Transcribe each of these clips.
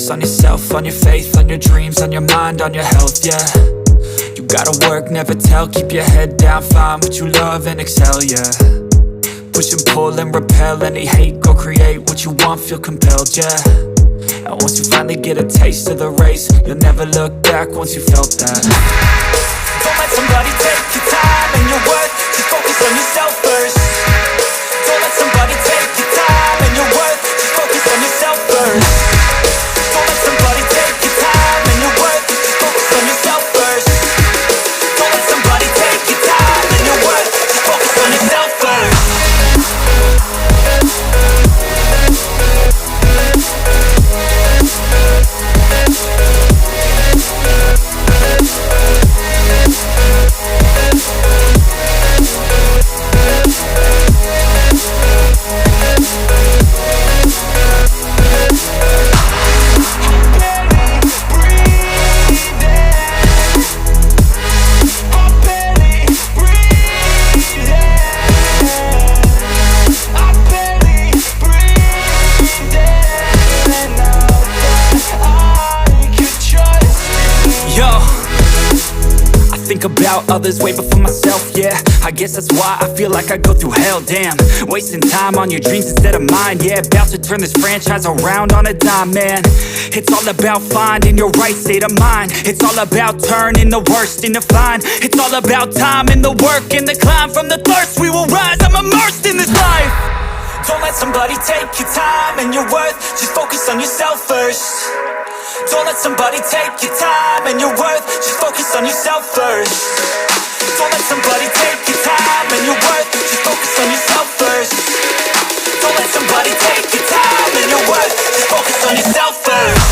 focus on yourself, on your faith, on your dreams, on your mind, on your health, yeah. You gotta work, never tell, keep your head down, find what you love and excel, yeah. Push and pull and repel any hate, go create what you want, feel compelled, yeah. And once you finally get a taste of the race, you'll never look back once you felt that. Don't let somebody take your time and your worth, just focus on yourself first. Don't let somebody take your time and your worth, just focus on yourself first. Don't let somebody take your time and your worth, just focus on yourself first. Don't let somebody take your time and your worth, just focus on yourself first. About others way before myself, yeah. I guess that's why I feel like I go through hell, damn. Wasting time on your dreams instead of mine, yeah. About to turn this franchise around on a dime, man. It's all about finding your right state of mind. It's all about turning the worst into fine. It's all about time and the work and the climb. From the thirst we will rise, I'm immersed in this life. Don't let somebody take your time and your worth, just focus on yourself first. Don't let somebody take your time and your worth, just focus on yourself first. Don't let somebody take your time and your worth, just focus on yourself first. Don't let somebody take your time and your worth, just focus on yourself first.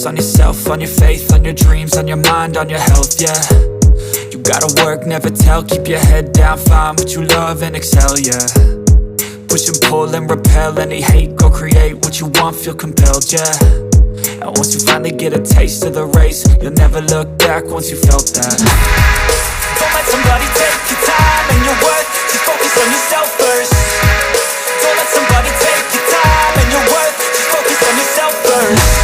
On yourself, on your faith, on your dreams, on your mind, on your health, yeah. You gotta work, never tell, keep your head down, find what you love and excel, yeah. Push and pull and repel any hate, go create what you want, feel compelled, yeah. And once you finally get a taste of the race, you'll never look back once you felt that. Don't let somebody take your time and your worth, just focus on yourself first. Don't let somebody take your time and your worth, just focus on yourself first.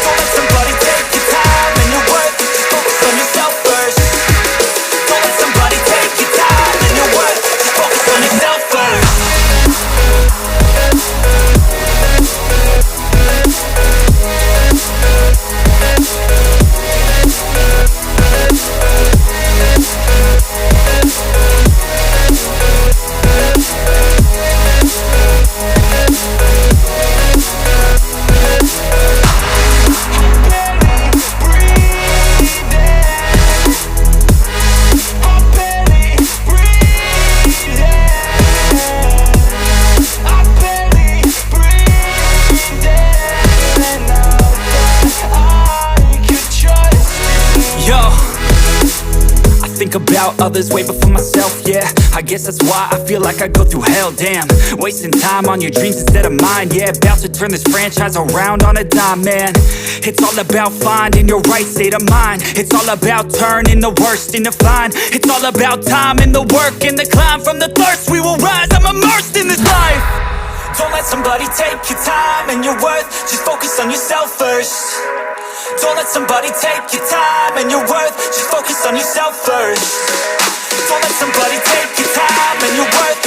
Don't let somebody take your time and your worth, just focus on yourself first. Don't let somebody take your time and your worth, just focus on yourself first. About others way before myself, yeah. I guess that's why I feel like I go through hell, damn. Wasting time on your dreams instead of mine, yeah. About to turn this franchise around on a dime, man. It's all about finding your right state of mind. It's all about turning the worst into fine. It's all about time and the work and the climb. From the thirst we will rise, I'm immersed in this life. Don't let somebody take your time and your worth, just focus on yourself first. Don't let somebody take your time and your worth, just focus on yourself first. Don't let somebody take your time and your worth,